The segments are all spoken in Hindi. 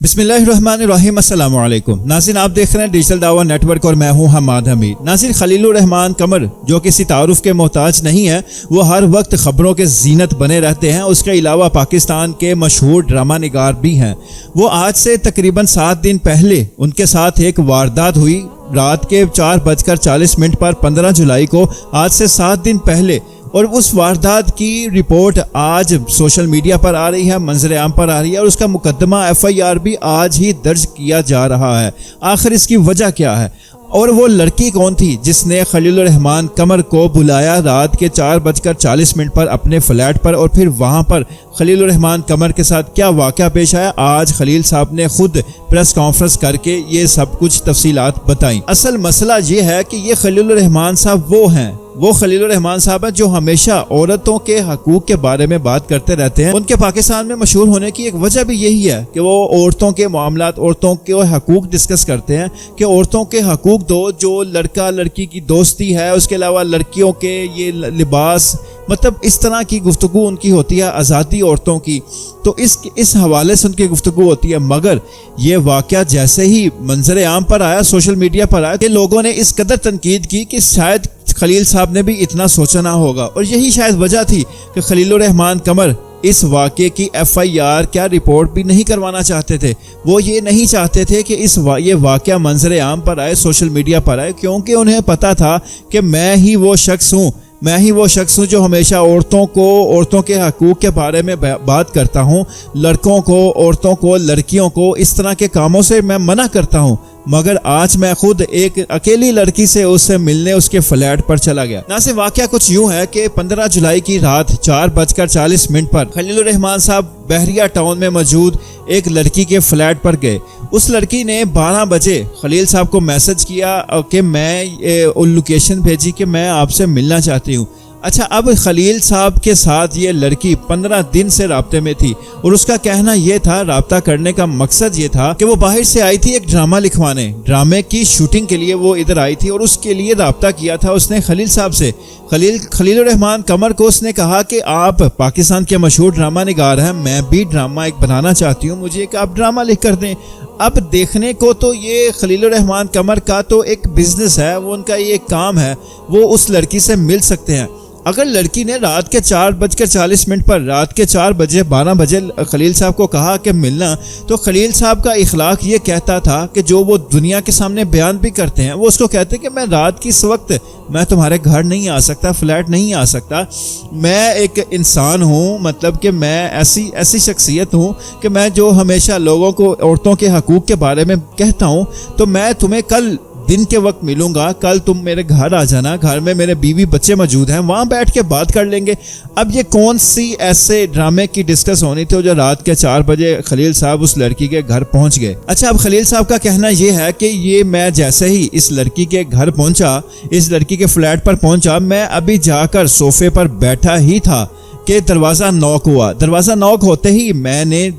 बिस्मिल्लाहिर्रहमानिर्रहीम, अस्सलामु अलैकुम। नाज़रीन, आप देख रहे हैं डिजिटल दावा नेटवर्क और मैं हूं हमाद हमीद। नाज़रीन, खलीलुर रहमान कमर जो किसी तारुफ के मोहताज नहीं है, वो हर वक्त खबरों के जीनत बने रहते हैं। उसके अलावा पाकिस्तान के मशहूर ड्रामा निगार भी हैं। वो आज से तकरीबन 7 दिन पहले उनके साथ एक वारदात हुई। रात के 4:40 पर 15 जुलाई को, आज से 7 दिन पहले, और उस वारदात की रिपोर्ट आज सोशल मीडिया पर आ रही है, मंजर आम पर आ रही है और उसका मुकदमा FIR भी आज ही दर्ज किया जा रहा है। आखिर इसकी वजह क्या है और वो लड़की कौन थी जिसने खलीलुर रहमान कमर को बुलाया रात के 4:40 पर अपने फ्लैट पर, और फिर वहाँ पर खलीलुर रहमान कमर के साथ क्या वाक़या पेश आया। आज खलील साहब ने खुद प्रेस कॉन्फ्रेंस करके ये सब कुछ तफसीलात बताई। असल मसला ये है कि ये खलीलुर रहमान साहब वो खलीलुर रहमान साहब हैं जो हमेशा औरतों के हकूक के बारे में बात करते रहते हैं। उनके पाकिस्तान में मशहूर होने की एक वजह भी यही है कि वो औरतों के मामलात, औरतों के हकूक डिस्कस करते हैं कि औरतों के हकूक दो, जो लड़का लड़की की दोस्ती है, उसके अलावा लड़कियों के ये लिबास, मतलब इस तरह की गुफ्तगू उनकी होती है, आज़ादी औरतों की। तो इस हवाले से उनकी गुफ्तगू होती है। मगर ये वाक़या जैसे ही मंजर आम पर आया, सोशल मीडिया पर आया, कि लोगों ने इस कदर तनकीद की कि शायद खलील साहब ने भी इतना सोचा ना होगा। और यही शायद वजह थी कि खलीलुर रहमान कमर इस वाक़े की FIR क्या रिपोर्ट भी नहीं करवाना चाहते थे। वो ये नहीं चाहते थे कि ये वाक़या मंजर आम पर आए, सोशल मीडिया पर आए, क्योंकि उन्हें पता था कि मैं ही वो शख्स हूँ जो हमेशा औरतों के हकूक़ के बारे में बात करता हूँ। लड़कों को, औरतों को, लड़कियों को इस तरह के कामों से मैं मना करता हूँ। मगर आज मैं खुद एक अकेली लड़की से उससे मिलने उसके फ्लैट पर चला गया। ना से वाक़या कुछ यूँ है कि 15 जुलाई की रात 4:40 पर खलीलुर रहमान साहब बहरिया टाउन में मौजूद एक लड़की के फ्लैट पर गए। उस लड़की ने 12 बजे खलील साहब को मैसेज किया कि मैं लोकेशन भेजी कि मैं आपसे मिलना चाहती हूँ। अच्छा, अब खलील साहब के साथ ये लड़की 15 दिन से राब्ते में थी और उसका कहना यह था, राब्ता करने का मकसद ये था कि वो बाहर से आई थी एक ड्रामा लिखवाने, ड्रामे की शूटिंग के लिए वो इधर आई थी और उसके लिए राब्ता किया था उसने खलील साहब से। खलीलुर रहमान कमर को उसने कहा कि आप पाकिस्तान के मशहूर ड्रामा निगार हैं, मैं भी ड्रामा एक बनाना चाहती हूँ, मुझे एक आप ड्रामा लिख कर दें। अब देखने को तो ये खलीलुर रहमान कमर का तो एक बिजनेस है, वो उनका ये काम है, वो उस लड़की से मिल सकते हैं। अगर लड़की ने रात के 4:40 पर, रात के 12 बजे खलील साहब को कहा कि मिलना, तो खलील साहब का इखलाक ये कहता था कि जो वो दुनिया के सामने बयान भी करते हैं, वो उसको कहते हैं कि मैं रात की इस वक्त मैं तुम्हारे घर नहीं आ सकता, फ्लैट नहीं आ सकता, मैं एक इंसान हूँ, मतलब कि मैं ऐसी शख्सियत हूँ कि मैं जो हमेशा लोगों को औरतों के हकूक़ के बारे में कहता हूँ, तो मैं तुम्हें कल दिन के वक्त मिलूंगा, कल तुम मेरे घर आ जाना, घर में मेरे बीवी बच्चे मौजूद हैं, वहाँ बैठ के बात कर लेंगे। अब ये कौन सी ऐसे ड्रामे की डिस्कस होनी थी जो रात के 4 बजे खलील साहब उस लड़की के घर पहुँच गए। अच्छा, अब खलील साहब का कहना ये है कि ये मैं जैसे ही इस लड़की के घर पहुँचा, इस लड़की के फ्लैट पर पहुँचा, मैं अभी जाकर सोफे पर बैठा ही था कि दरवाज़ा नॉक हुआ। दरवाज़ा नॉक होते ही मैंने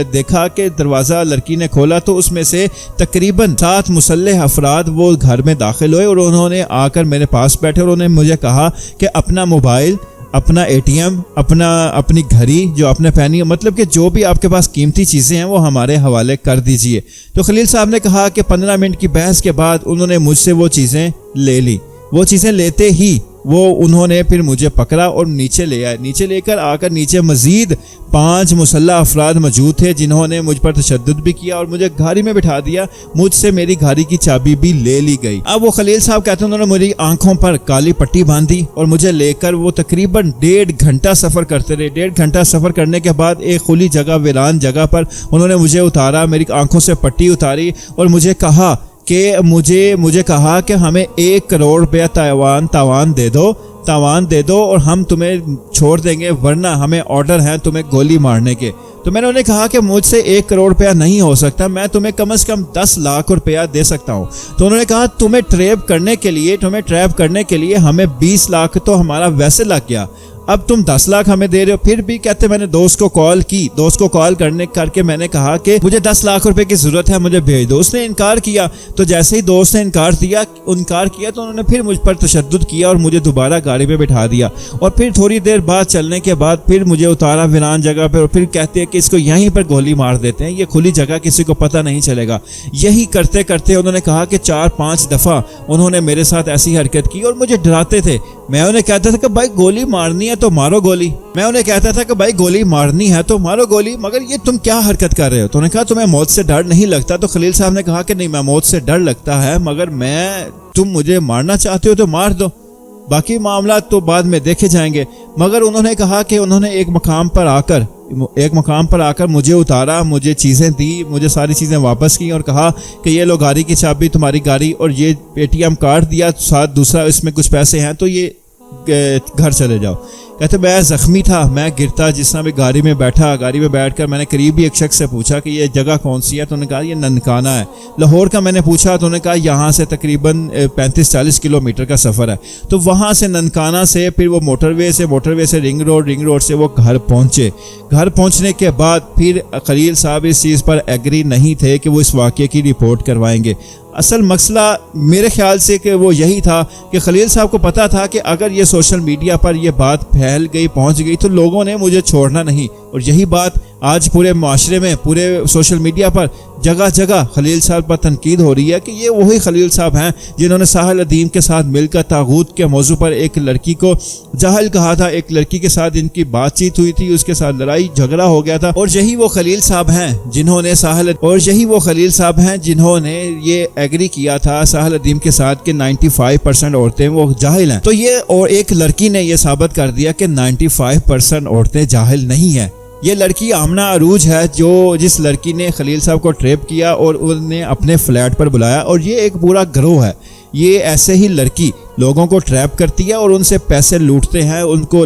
देखा कि दरवाज़ा लड़की ने खोला तो उसमें से तकरीबन 7 मुसल्लह अफराद वो घर में दाखिल हुए और उन्होंने आकर मेरे पास बैठे और उन्होंने मुझे कहा कि अपना मोबाइल, अपना ATM, अपनी घड़ी जो आपने पहनी है, मतलब कि जो भी आपके पास कीमती चीज़ें हैं वो हमारे हवाले कर दीजिए। तो खलील साहब ने कहा कि 15 मिनट की बहस के बाद उन्होंने मुझसे वो चीज़ें ले ली। वो चीज़ें लेते ही उन्होंने फिर मुझे पकड़ा और नीचे ले आए। नीचे लेकर आकर नीचे मजीद 5 मुसल्लह अफराद मौजूद थे जिन्होंने मुझ पर तशद्दुद भी किया और मुझे गाड़ी में बिठा दिया। मुझसे मेरी गाड़ी की चाबी भी ले ली गई। अब वो खलील साहब कहते हैं उन्होंने मेरी आंखों पर काली पट्टी बांधी और मुझे लेकर वो तकरीबन 1.5 घंटा सफ़र करते रहे। 1.5 घंटा सफ़र करने के बाद एक खुली जगह, वीरान जगह पर उन्होंने मुझे उतारा, मेरी आंखों से पट्टी उतारी और मुझे कहा कि हमें 1 करोड़ रुपया तावान दे दो और हम तुम्हें छोड़ देंगे, वरना हमें ऑर्डर है तुम्हें गोली मारने के। तो मैंने उन्हें कहा कि मुझसे 1 करोड़ रुपया नहीं हो सकता, मैं तुम्हें कम से कम 10 लाख रुपया दे सकता हूँ। तो उन्होंने कहा तुम्हें ट्रैप करने के लिए हमें 20 लाख तो हमारा वैसे लग गया, अब तुम 10 लाख हमें दे रहे हो। फिर भी कहते मैंने दोस्त को कॉल की, दोस्त को कॉल करके मैंने कहा कि मुझे 10 लाख रुपए की जरूरत है, मुझे भेज दो। उसने इनकार किया। तो जैसे ही दोस्त ने इनकार किया तो उन्होंने फिर मुझ पर तशद्दुद किया और मुझे दोबारा गाड़ी पे बिठा दिया। और फिर थोड़ी देर बाद चलने के बाद फिर मुझे उतारा वीरान जगह पर और फिर कहते हैं कि इसको यहीं पर गोली मार देते हैं, ये खुली जगह, किसी को पता नहीं चलेगा। यही करते करते उन्होंने कहा कि 4-5 दफा उन्होंने मेरे साथ ऐसी हरकत की और मुझे डराते थे। मैं उन्हें कहता था कि भाई गोली मारनी है तो मारो गोली, मैं उन्हें कहता था कि भाई गोली मारनी है तो मारो गोली, मगर ये तुम क्या हरकत कर रहे हो। तो उन्होंने कहा तुम्हें मौत से डर नहीं लगता। तो खलील साहब ने कहा कि नहीं, मैं मौत से डर लगता है, मगर तुम मुझे मारना चाहते हो तो मार दो, बाकी मामला तो बाद में देखे जाएंगे। मगर उन्होंने कहा कि उन्होंने एक मकाम पर आकर मुझे उतारा, मुझे चीज़ें दी, मुझे सारी चीज़ें वापस की और कहा कि ये लो गाड़ी की चाबी, तुम्हारी गाड़ी, और ये ATM कार्ड दिया, साथ दूसरा इसमें कुछ पैसे हैं, तो ये घर चले जाओ। कहते मैं जख्मी था, मैं गिरता जिस तरह भी गाड़ी में बैठकर मैंने करीबी एक शख्स से पूछा कि ये जगह कौन सी है। तो उन्होंने कहा ये ननकाना है। लाहौर का मैंने पूछा तो उन्होंने कहा यहाँ से तकरीबन 35-40 किलोमीटर का सफ़र है। तो वहाँ से ननकाना से फिर वो मोटरवे से रिंग रोड से वो घर पहुँचे। घर पहुँचने के बाद फिर खलील साहब इस चीज़ पर एग्री नहीं थे कि वो इस वाक़े की रिपोर्ट करवाएंगे। असल मसला मेरे ख्याल से कि वो यही था कि खलील साहब को पता था कि अगर ये सोशल मीडिया पर ये बात फैल गई, पहुंच गई, तो लोगों ने मुझे छोड़ना नहीं। और यही बात आज पूरे माशरे में, पूरे सोशल मीडिया पर जगह जगह खलील साहब पर तनकीद हो रही है कि ये वही खलील साहब हैं जिन्होंने साहिल अदीम के साथ मिलकर तागूत के मौजू पर एक लड़की को जाहिल कहा था, एक लड़की के साथ इनकी बातचीत हुई थी, उसके साथ लड़ाई झगड़ा हो गया था। और यही वो खलील साहब हैं जिन्होंने ये एग्री किया था साहिल अदीम के साथ कि 95% औरतें वो जाहिल हैं। तो ये और एक लड़की ने ये साबित कर दिया कि 95% औरतें जाहिल नहीं है। ये लड़की आमना अरूज है, जिस लड़की ने खलील साहब को ट्रेप किया और उन्हें अपने फ्लैट पर बुलाया। और ये एक पूरा गिरोह है। ये ऐसे ही लड़की लोगों को ट्रैप करती है और उनसे पैसे लूटते हैं, उनको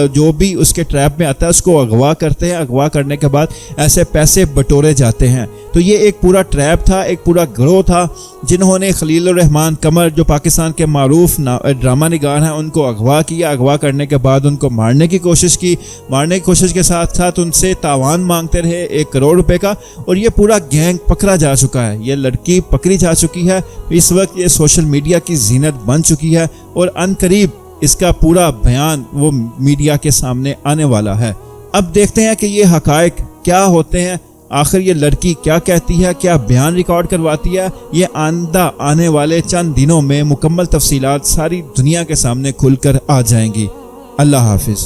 जो भी उसके ट्रैप में आता है उसको अगवा करते हैं। अगवा करने के बाद ऐसे पैसे बटोरे जाते हैं। तो ये एक पूरा ट्रैप था, एक पूरा गिरोह था, जिन्होंने खलील रहमान कमर, जो पाकिस्तान के मारूफ ड्रामा निगार हैं, उनको अगवा किया। अगवा करने के बाद उनको मारने की कोशिश की। मारने की कोशिश के साथ साथ उनसे तावान मांगते रहे 1 करोड़ रुपए का। और ये पूरा गैंग पकड़ा जा चुका है, ये लड़की पकड़ी जा चुकी है। इस वक्त ये सोशल मीडिया की जीनत बन चुकी है और अनकरीब इसका पूरा बयान वो मीडिया के सामने आने वाला है। अब देखते हैं कि ये हकायक क्या होते हैं, आखिर ये लड़की क्या कहती है, क्या बयान रिकॉर्ड करवाती है। ये आने वाले चंद दिनों में मुकम्मल तफसीलात सारी दुनिया के सामने खुलकर आ जाएंगी। अल्लाह हाफिज।